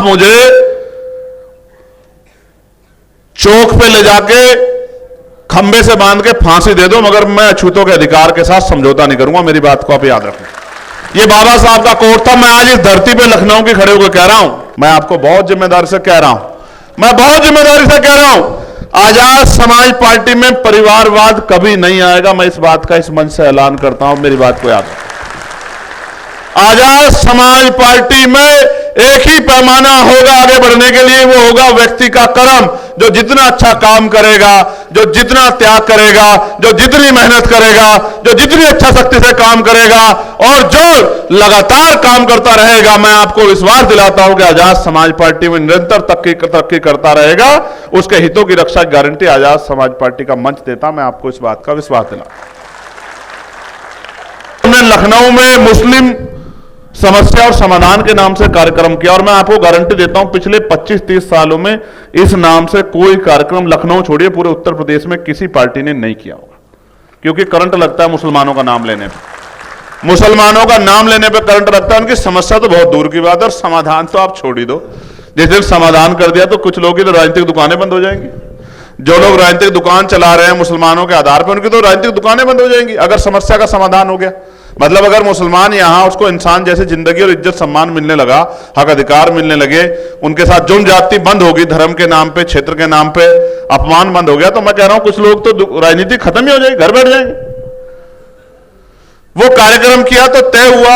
मुझे चौक पे ले जाके खंबे से बांध के फांसी दे दो, मगर मैं अछूतों के अधिकार के साथ समझौता नहीं करूंगा। मेरी बात को आप याद रखें। ये बाबा साहब का कोट था। मैं आज इस धरती पे लखनऊ की खड़े होकर कह रहा हूं, मैं आपको बहुत जिम्मेदारी से कह रहा हूं, मैं बहुत जिम्मेदारी से कह रहा हूं, आजाद समाज पार्टी में परिवारवाद कभी नहीं आएगा। मैं इस बात का इस मंच से ऐलान करता हूं, मेरी बात को याद रखें। आजाद समाज पार्टी में एक ही पैमाना होगा आगे बढ़ने के लिए, वो होगा व्यक्ति का कर्म। जो जितना अच्छा काम करेगा, जो जितना त्याग करेगा, जो जितनी मेहनत करेगा, जो जितनी अच्छा शक्ति से काम करेगा और जो लगातार काम करता रहेगा, मैं आपको विश्वास दिलाता हूं कि आजाद समाज पार्टी में निरंतर तरक्की करता रहेगा। उसके हितों की रक्षा की गारंटी आजाद समाज पार्टी का मंच देता। मैं आपको इस बात का विश्वास दिलाता हूं। हमने लखनऊ में मुस्लिम समस्या और समाधान के नाम से कार्यक्रम किया और मैं आपको गारंटी देता हूं पिछले 25-30 सालों में इस नाम से कोई कार्यक्रम, लखनऊ छोड़िए पूरे उत्तर प्रदेश में किसी पार्टी ने नहीं किया होगा। क्योंकि करंट लगता है मुसलमानों का नाम लेने पे, मुसलमानों का नाम लेने पे करंट लगता है। उनकी समस्या तो बहुत दूर की बात है और समाधान तो आप छोड़ ही दो। जिस दिन समाधान कर दिया तो कुछ लोगों की तो राजनीतिक दुकानें बंद हो जाएंगी। जो लोग राजनीतिक दुकान चला रहे हैं मुसलमानों के आधार पर, उनकी तो राजनीतिक दुकानें बंद हो जाएंगी अगर समस्या का समाधान हो गया। मतलब अगर मुसलमान यहां उसको इंसान जैसे जिंदगी और इज्जत सम्मान मिलने लगा, हक अधिकार मिलने लगे, उनके साथ जुर्म जाति बंद होगी, धर्म के नाम पे, क्षेत्र के नाम पे अपमान बंद हो गया, तो मैं कह रहा हूं कुछ लोग तो राजनीति खत्म ही हो जाएगी, घर बैठ जाएंगे। वो कार्यक्रम किया तो तय हुआ,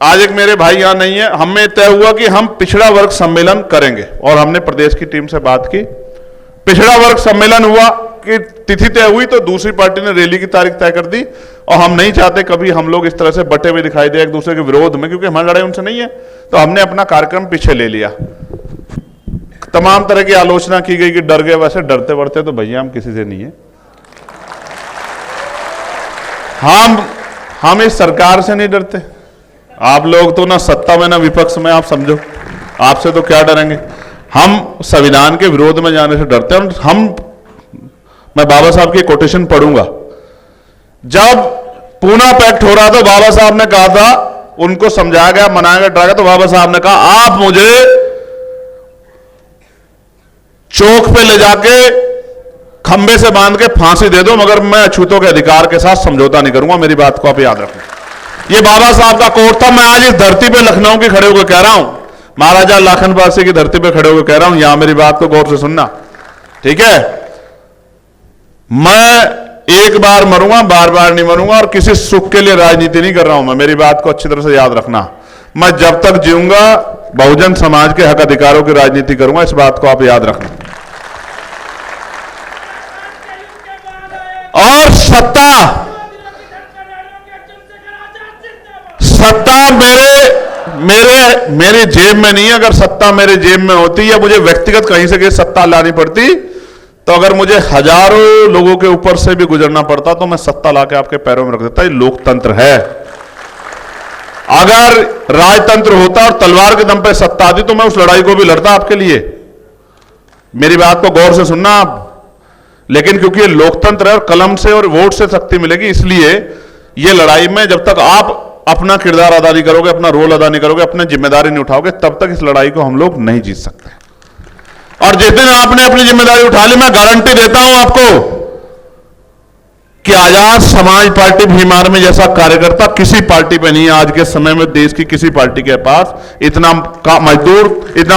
आज एक मेरे भाई यहां नहीं है, हमें तय हुआ कि हम पिछड़ा वर्ग सम्मेलन करेंगे और हमने प्रदेश की टीम से बात की। पिछड़ा वर्ग सम्मेलन हुआ कि तिथि तय हुई तो दूसरी पार्टी ने रैली की तारीख तय कर दी और हम नहीं चाहते कभी हम लोग इस तरह से बटे हुए दिखाई दे एक दूसरे के विरोध में, क्योंकि हमारी लड़ाई उनसे नहीं है। तो हमने अपना कार्यक्रम पीछे ले लिया। तमाम तरह की आलोचना की गई कि डर गए, वैसे डरते वरते तो भैया हम किसी से नहीं है। हम इस सरकार से नहीं डरते। आप लोग तो ना सत्ता में ना विपक्ष में, आप समझो, आपसे तो क्या डरेंगे। हम संविधान के विरोध में जाने से डरते हैं। मैं बाबा साहब की कोटेशन पढ़ूंगा। जब पूना पैक्ट हो रहा था, बाबा साहब ने कहा था, उनको समझाया गया, मनाया गया, डराया गया, तो बाबा साहब ने कहा आप मुझे चौक पे ले जाके खंबे से बांध के फांसी दे दो, मगर मैं अछूतों के अधिकार के साथ समझौता नहीं करूंगा। मेरी बात को आप याद रखें। ये बाबा साहब का कोट था। मैं आज इस धरती पे लखनऊ की खड़े होकर कह रहा हूं, महाराजा लाखन पासी की धरती पे खड़े होकर कह रहा हूं, यहां मेरी बात को गौर से सुनना, ठीक है। मैं एक बार मरूंगा, बार बार नहीं मरूंगा और किसी सुख के लिए राजनीति नहीं कर रहा हूं मैं। मेरी बात को अच्छी तरह से याद रखना। मैं जब तक जीऊंगा बहुजन समाज के हक अधिकारों की राजनीति करूंगा, इस बात को आप याद रखना। और सत्ता मेरे जेब में नहीं है। अगर सत्ता मेरे जेब में होती या मुझे व्यक्तिगत कहीं से सत्ता लानी पड़ती, तो अगर मुझे हजारों लोगों के ऊपर से भी गुजरना पड़ता तो मैं सत्ता लाके आपके पैरों में रख देता। ये लोकतंत्र है। अगर राजतंत्र होता और तलवार के दम पे सत्ता आती तो मैं उस लड़ाई को भी लड़ता आपके लिए। मेरी बात को गौर से सुनना आप। लेकिन क्योंकि ये लोकतंत्र है और कलम से और वोट से शक्ति मिलेगी, इसलिए ये लड़ाई में जब तक आप अपना किरदार अदा नहीं करोगे, अपना रोल अदा नहीं करोगे, अपनी जिम्मेदारी नहीं उठाओगे, तब तक इस लड़ाई को हम लोग नहीं जीत सकते। और जिस दिन आपने अपनी जिम्मेदारी उठा ली, मैं गारंटी देता हूं आपको कि आजाद समाज पार्टी भीम आर्मी जैसा कार्यकर्ता किसी पार्टी पे नहीं है। आज के समय में देश की किसी पार्टी के पास इतना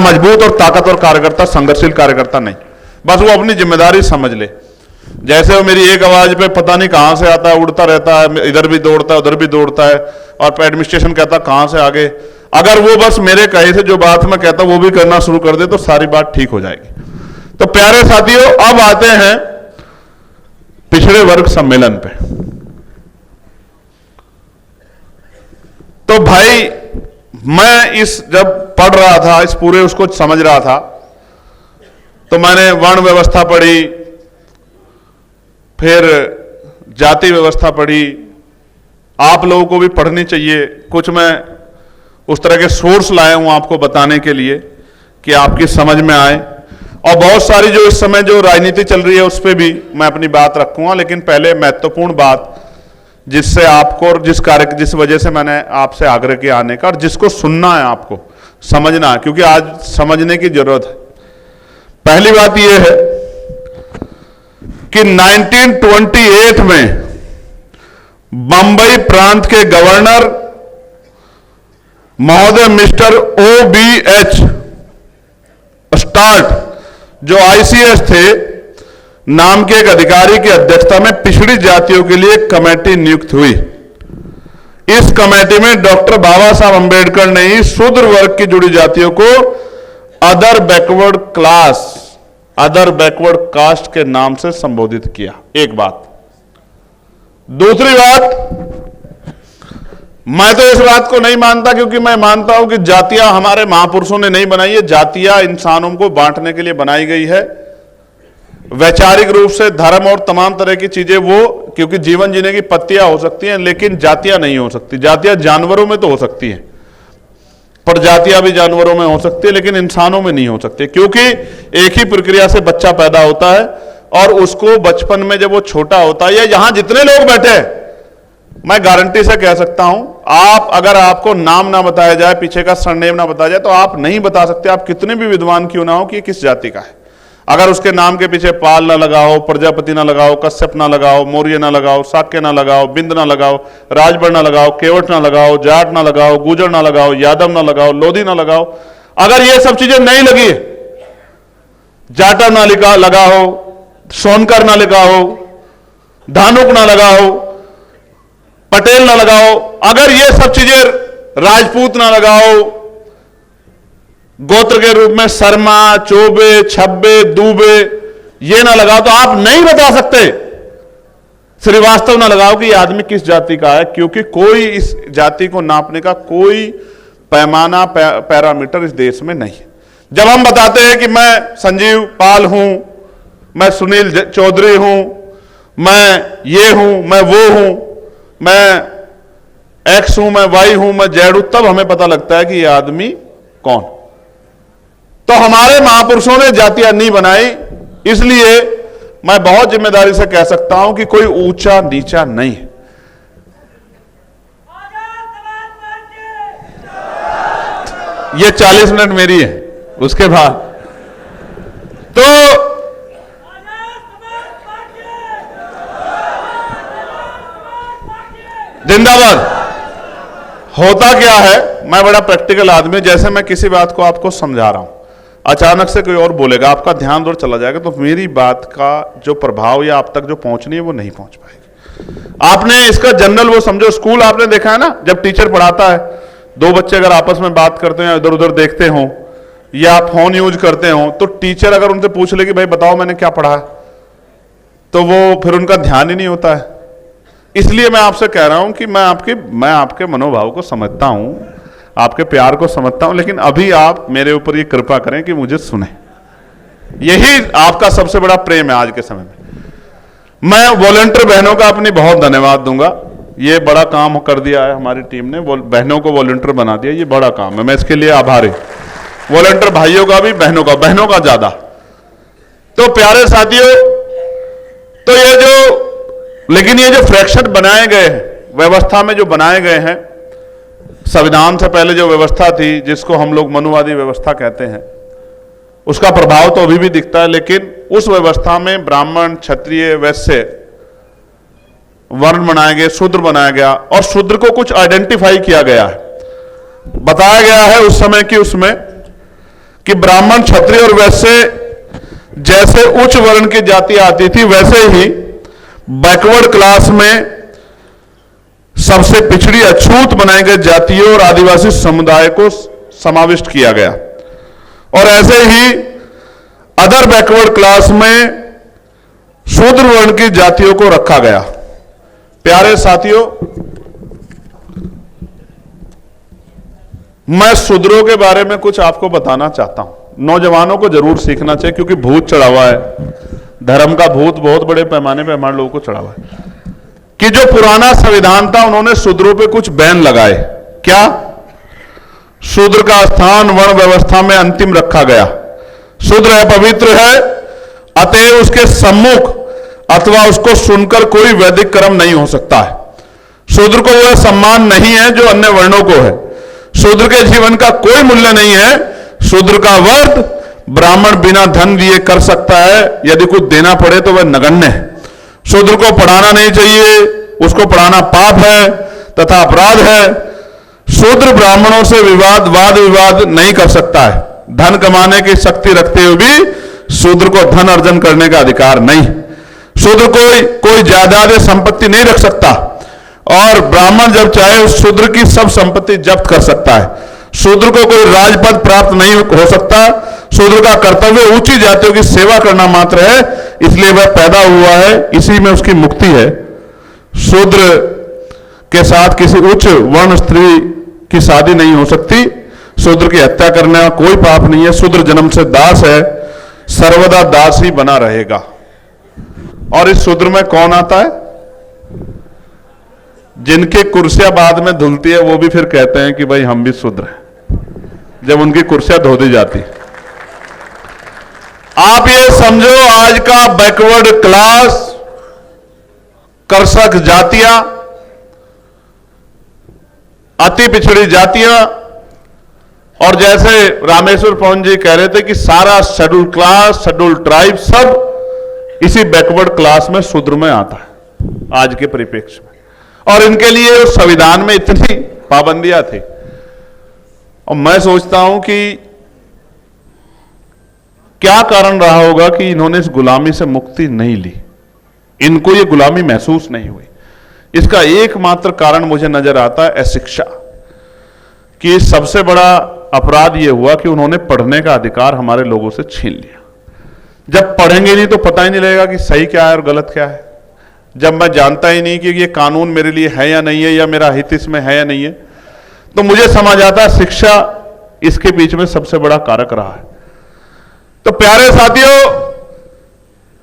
मजबूत और ताकतवर कार्यकर्ता, संघर्षशील कार्यकर्ता नहीं। बस वो अपनी जिम्मेदारी समझ ले। जैसे वो मेरी एक आवाज पे पता नहीं कहां से आता है, उड़ता रहता है, इधर भी दौड़ता है, उधर भी दौड़ता है, और एडमिनिस्ट्रेशन कहता है कहां से आगे। अगर वो बस मेरे कहे से जो बात मैं कहता वो भी करना शुरू कर दे तो सारी बात ठीक हो जाएगी। तो प्यारे साथियों, अब आते हैं पिछड़े वर्ग सम्मेलन पे। तो भाई मैं जब पढ़ रहा था, इस पूरे उसको समझ रहा था, तो मैंने वर्ण व्यवस्था पढ़ी, फिर जाति व्यवस्था पढ़ी। आप लोगों को भी पढ़नी चाहिए। कुछ मैं उस तरह के सोर्स लाया हूं आपको बताने के लिए कि आपकी समझ में आए। और बहुत सारी जो इस समय जो राजनीति चल रही है उस पर भी मैं अपनी बात रखूंगा। लेकिन पहले महत्वपूर्ण बात जिससे आपको और जिस वजह से मैंने आपसे आग्रह किया आने का, और जिसको सुनना है आपको, समझना, क्योंकि आज समझने की जरूरत है। पहली बात यह है कि 1928 में बंबई प्रांत के गवर्नर महोदय मिस्टर OBH स्टार्ट, जो ICS थे नाम के एक अधिकारी की अध्यक्षता में पिछड़ी जातियों के लिए कमेटी नियुक्त हुई। इस कमेटी में डॉक्टर बाबा साहब अंबेडकर ने ही शूद्र वर्ग की जुड़ी जातियों को other backward class, other backward caste के नाम से संबोधित किया। एक बात। दूसरी बात, मैं तो इस बात को नहीं मानता, क्योंकि मैं मानता हूं कि जातियां हमारे महापुरुषों ने नहीं बनाई है। जातियां इंसानों को बांटने के लिए बनाई गई है, वैचारिक रूप से धर्म और तमाम तरह की चीजें, वो क्योंकि जीवन जीने की पत्तियां हो सकती हैं, लेकिन जातियां नहीं हो सकती। जातियां जानवरों में तो हो सकती हैं, प्रजातियां भी जानवरों में हो सकती है, लेकिन इंसानों में नहीं हो सकती, क्योंकि एक ही प्रक्रिया से बच्चा पैदा होता है और उसको बचपन में जब वो छोटा होता है, या यहां जितने लोग बैठे हैं, मैं गारंटी से कह सकता हूं, आप अगर आपको नाम ना बताया जाए, पीछे का सरनेम ना बताया जाए, तो आप नहीं बता सकते, आप कितने भी विद्वान क्यों ना हो, कि किस जाति का है। अगर उसके नाम के पीछे पाल ना लगाओ, प्रजापति ना लगाओ, कश्यप ना लगाओ, मौर्य ना लगाओ, शाक्य ना लगाओ, बिंद ना लगाओ, राजभर ना लगाओ, केवट ना लगाओ, जाट ना लगाओ, गुजर ना लगाओ, यादव ना लगाओ, लोधी ना लगाओ, अगर ये सब चीजें नहीं लगी, जाटा ना लगाओ, सोनकर ना लगाओ, धानुक ना लगाओ, पटेल ना लगाओ, अगर ये सब चीजें, राजपूत ना लगाओ, गोत्र के रूप में शर्मा, चौबे, छब्बे, दूबे, ये ना लगाओ, तो आप नहीं बता सकते। श्रीवास्तव ना लगाओ कि ये आदमी किस जाति का है, क्योंकि कोई इस जाति को नापने का कोई पैमाना, पैरामीटर इस देश में नहीं है। जब हम बताते हैं कि मैं संजीव पाल हूं, मैं सुनील चौधरी हूं, मैं ये हूं, मैं वो हूं, मैं एक्स हूं, मैं वाई हूं, मैं जेड हूं, तब हमें पता लगता है कि यह आदमी कौन। तो हमारे महापुरुषों ने जातियां नहीं बनाई, इसलिए मैं बहुत जिम्मेदारी से कह सकता हूं कि कोई ऊंचा नीचा नहीं है। ये 40 मिनट मेरी है, उसके बाद तो जिंदाबाद। होता क्या है, मैं बड़ा प्रैक्टिकल आदमी, जैसे मैं किसी बात को आपको समझा रहा हूं, अचानक से कोई और बोलेगा, आपका ध्यान दूर चला जाएगा, तो मेरी बात का जो प्रभाव या आप तक जो पहुंचनी है वो नहीं पहुंच पाएगी। आपने इसका जनरल वो समझो, स्कूल आपने देखा है ना, जब टीचर पढ़ाता है, दो बच्चे अगर आपस में बात करते हैं, इधर उधर देखते हो या फोन यूज करते हो, तो टीचर अगर उनसे पूछ ले कि भाई बताओ मैंने क्या पढ़ा है, तो वो फिर उनका ध्यान ही नहीं होता है। इसलिए मैं आपसे कह रहा हूं कि मैं आपके मनोभाव को समझता हूं, आपके प्यार को समझता हूं, लेकिन अभी आप मेरे ऊपर ये कृपा करें कि मुझे सुने। यही आपका सबसे बड़ा प्रेम है आज के समय में। मैं वॉलंटियर बहनों का अपनी बहुत धन्यवाद दूंगा, ये बड़ा काम कर दिया है हमारी टीम ने, बहनों को वॉलंटियर बना दिया, ये बड़ा काम है, मैं इसके लिए आभारी। वॉलंटियर भाइयों का भी, बहनों का ज्यादा। तो प्यारे साथियों, तो लेकिन ये जो फ्रैक्शन बनाए गए हैं, व्यवस्था में जो बनाए गए हैं, संविधान से पहले जो व्यवस्था थी, जिसको हम लोग मनुवादी व्यवस्था कहते हैं, उसका प्रभाव तो अभी भी दिखता है, लेकिन उस व्यवस्था में ब्राह्मण, क्षत्रिय, वैश्य वर्ण बनाए गए, शूद्र बनाया गया, और शूद्र को कुछ आइडेंटिफाई किया गया है, बताया गया है उस समय की उसमें कि ब्राह्मण, क्षत्रिय और वैश्य जैसे उच्च वर्ण की जाति आती थी, वैसे ही बैकवर्ड क्लास में सबसे पिछड़ी अछूत बनाए गए जातियों और आदिवासी समुदाय को समाविष्ट किया गया, और ऐसे ही अदर बैकवर्ड क्लास में शूद्र वर्ण की जातियों को रखा गया। प्यारे साथियों, मैं शूद्रों के बारे में कुछ आपको बताना चाहता हूं। नौजवानों को जरूर सीखना चाहिए, क्योंकि भूत चढ़ा हुआ है, धर्म का भूत बहुत बड़े पैमाने पर हमारे लोगों को चढ़ा हुआ है, कि जो पुराना संविधान था उन्होंने शूद्रों पे कुछ बैन लगाए। क्या? शूद्र का स्थान वर्ण व्यवस्था में अंतिम रखा गया। शूद्र अपवित्र है, अतएव उसके सम्मुख अथवा उसको सुनकर कोई वैदिक कर्म नहीं हो सकता है। शूद्र को वह सम्मान नहीं है जो अन्य वर्णों को है। शूद्र के जीवन का कोई मूल्य नहीं है। शूद्र का वर्त ब्राह्मण बिना धन दिए कर सकता है, यदि कुछ देना पड़े तो वह नगण्य है। शूद्र को पढ़ाना नहीं चाहिए, उसको पढ़ाना पाप है तथा अपराध है। शूद्र ब्राह्मणों से वाद विवाद नहीं कर सकता है। धन कमाने की शक्ति रखते हुए भी शूद्र को धन अर्जन करने का अधिकार नहीं। शूद्र कोई जायदाद या संपत्ति नहीं रख सकता, और ब्राह्मण जब चाहे उस शूद्र की सब संपत्ति जब्त कर सकता है। शूद्र को कोई राजपद प्राप्त नहीं हो सकता। शूद्र का कर्तव्य ऊंची जातियों की सेवा करना मात्र है, इसलिए वह पैदा हुआ है, इसी में उसकी मुक्ति है। शूद्र के साथ किसी उच्च वर्ण स्त्री की शादी नहीं हो सकती। शूद्र की हत्या करने का कोई पाप नहीं है। शूद्र जन्म से दास है, सर्वदा दास ही बना रहेगा। और इस शूद्र में कौन आता है? जिनकी कुर्सियां बाद में धुलती है वो भी फिर कहते हैं कि भाई हम भी शूद्र हैं, जब उनकी कुर्सियां धो दी जाती। आप ये समझो, आज का बैकवर्ड क्लास, कर्षक जातियां, अति पिछड़ी जातियां, और जैसे रामेश्वर पवन जी कह रहे थे कि सारा शेड्यूल क्लास, शेड्यूल ट्राइब सब इसी बैकवर्ड क्लास में शूद्र में आता है आज के परिप्रेक्ष्य में। और इनके लिए उस संविधान में इतनी पाबंदियां थी। और मैं सोचता हूं कि क्या कारण रहा होगा कि इन्होंने इस गुलामी से मुक्ति नहीं ली, इनको ये गुलामी महसूस नहीं हुई। इसका एकमात्र कारण मुझे नजर आता है अशिक्षा, कि सबसे बड़ा अपराध यह हुआ कि उन्होंने पढ़ने का अधिकार हमारे लोगों से छीन लिया। जब पढ़ेंगे नहीं तो पता ही नहीं लगेगा कि सही क्या है और गलत क्या है। जब मैं जानता ही नहीं कि ये कानून मेरे लिए है या नहीं है, या मेरा हित इसमें है या नहीं है, तो मुझे समझ आता है शिक्षा इसके बीच में सबसे बड़ा कारक रहा है। तो प्यारे साथियों,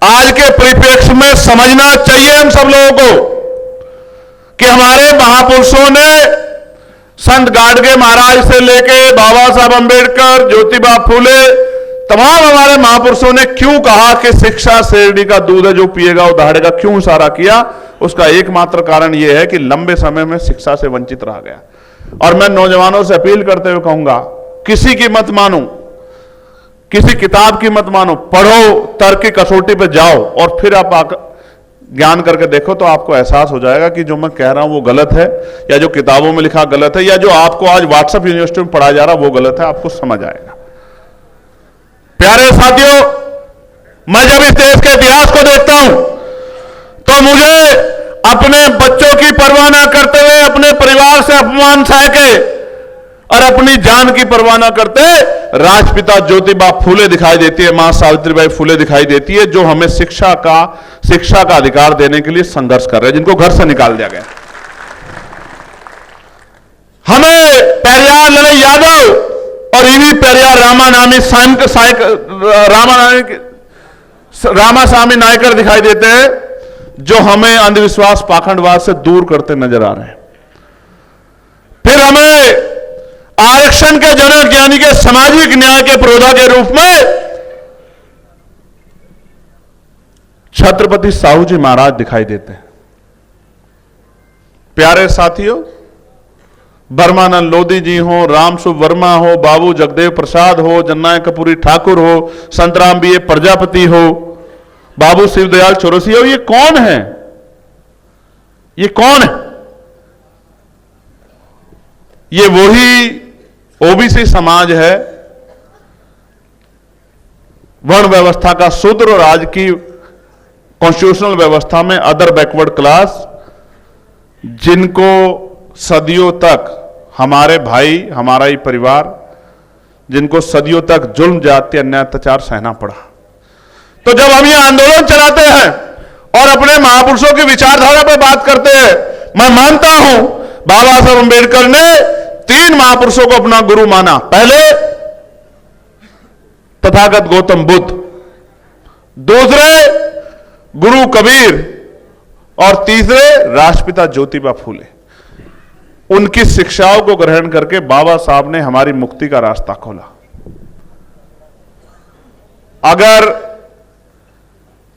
आज के परिप्रेक्ष्य में समझना चाहिए हम सब लोगों को कि हमारे महापुरुषों ने, संत गाडगे महाराज से लेके बाबा साहब अंबेडकर, ज्योतिबा फूले, तमाम हमारे महापुरुषों ने क्यों कहा कि शिक्षा शेरडी का दूध है, जो पिएगा वो दहाड़ेगा, क्यों इशारा किया? उसका एकमात्र कारण यह है कि लंबे समय में शिक्षा से वंचित रह गया। और मैं नौजवानों से अपील करते हुए कहूंगा, किसी की मत मानो, किसी किताब की मत मानो, पढ़ो, तर्क की कसौटी पे जाओ, और फिर आप ज्ञान करके देखो तो आपको एहसास हो जाएगा कि जो मैं कह रहा हूं वो गलत है, या जो किताबों में लिखा गलत है, या जो आपको आज व्हाट्सएप यूनिवर्सिटी में पढ़ाया जा रहा वो गलत है। आपको समझ आएगा। प्यारे साथियों, मैं जब इस देश के इतिहास को देखता हूं तो मुझे अपने बच्चों की परवाह न करते हुए, अपने परिवार से अपमान सह के और अपनी जान की परवाह न करते राष्ट्रपिता ज्योतिबा फूले दिखाई देती है, मां सावित्रीबाई फूले दिखाई देती है, जो हमें शिक्षा का अधिकार देने के लिए संघर्ष कर रहे हैं, जिनको घर से निकाल दिया गया। हमें पेरियार लड़ई यादव और ईवी पेरियार रामास्वामी नायकर दिखाई देते हैं, जो हमें अंधविश्वास, पाखंडवाद से दूर करते नजर आ रहे हैं। फिर हमें आरक्षण के जनक यानी कि सामाजिक न्याय के प्रोधा के रूप में छत्रपति साहू जी महाराज दिखाई देते हैं। प्यारे साथियों, बर्मानंद लोधी जी हो, रामसुभ वर्मा हो, बाबू जगदेव प्रसाद हो, जननायक कपूरी ठाकुर हो, संतराम बी ए प्रजापति हो, बाबू शिवदयाल चौरसिया हो, ये कौन है? ये कौन है? ये वही ओबीसी समाज है, वर्ण व्यवस्था का शूद्र, और आज की कॉन्स्टिट्यूशनल व्यवस्था में अदर बैकवर्ड क्लास, जिनको सदियों तक हमारे भाई, हमारा ही परिवार, जिनको सदियों तक जुल्म, जाति, अन्याय, अत्याचार सहना पड़ा। तो जब हम ये आंदोलन चलाते हैं और अपने महापुरुषों की विचारधारा पर बात करते हैं, मैं मानता हूं बाबा साहब अंबेडकर ने 3 महापुरुषों को अपना गुरु माना। पहले तथागत गौतम बुद्ध, दूसरे गुरु कबीर, और तीसरे राष्ट्रपिता ज्योतिबा फूले। उनकी शिक्षाओं को ग्रहण करके बाबा साहब ने हमारी मुक्ति का रास्ता खोला। अगर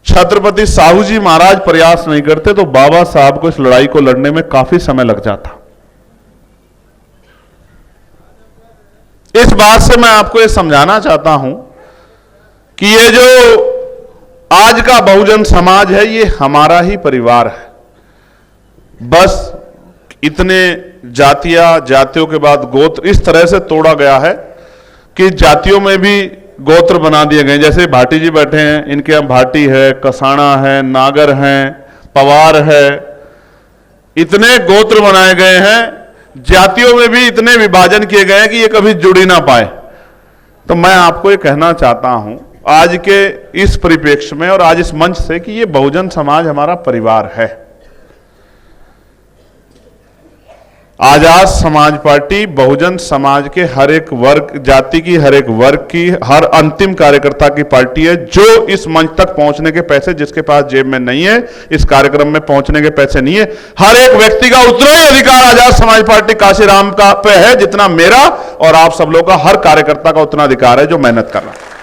छत्रपति साहू जी महाराज प्रयास नहीं करते तो बाबा साहब को इस लड़ाई को लड़ने में काफी समय लग जाता। इस बात से मैं आपको ये समझाना चाहता हूं कि ये जो आज का बहुजन समाज है ये हमारा ही परिवार है। बस इतने जातियों के बाद गोत्र इस तरह से तोड़ा गया है कि जातियों में भी गोत्र बना दिए गए। जैसे भाटी जी बैठे हैं, इनके यहाँ भाटी है, कसाना है, नागर हैं, पवार है, इतने गोत्र बनाए गए हैं, जातियों में भी इतने विभाजन किए गए हैं कि ये कभी जुड़ ही ना पाए। तो मैं आपको ये कहना चाहता हूं आज के इस परिप्रेक्ष्य में और आज इस मंच से कि ये बहुजन समाज हमारा परिवार है। आजाद समाज पार्टी बहुजन समाज के हर एक वर्ग, जाति की हर एक वर्ग की, हर अंतिम कार्यकर्ता की पार्टी है। जो इस मंच तक पहुंचने के पैसे जिसके पास जेब में नहीं है, इस कार्यक्रम में पहुंचने के पैसे नहीं है, हर एक व्यक्ति का उतना ही अधिकार आजाद समाज पार्टी काशीराम का पे है जितना मेरा और आप सब लोगों का, हर कार्यकर्ता का उतना अधिकार है जो मेहनत कर रहा है।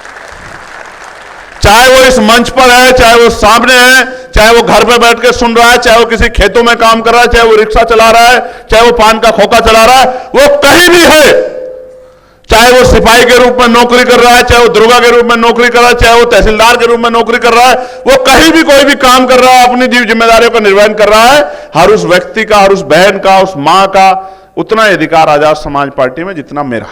चाहे वो इस मंच पर है, चाहे वो सामने है, चाहे वो घर पे बैठ के सुन रहा है, चाहे वो किसी खेतों में काम कर रहा है, चाहे वो रिक्शा चला रहा है, चाहे वो पान का खोखा चला रहा है, वो कहीं भी है, चाहे वो सिपाही के रूप में नौकरी कर रहा है, चाहे वो दुर्गा के रूप में नौकरी कर रहा है, चाहे वो तहसीलदार के रूप में नौकरी कर रहा है, वो कहीं भी कोई भी काम कर रहा है, अपनी जिम्मेदारियों का निर्वहन कर रहा है, हर उस व्यक्ति का, हर उस बहन का, उस मां का उतना ही अधिकार आजाद समाज पार्टी में जितना मेरा।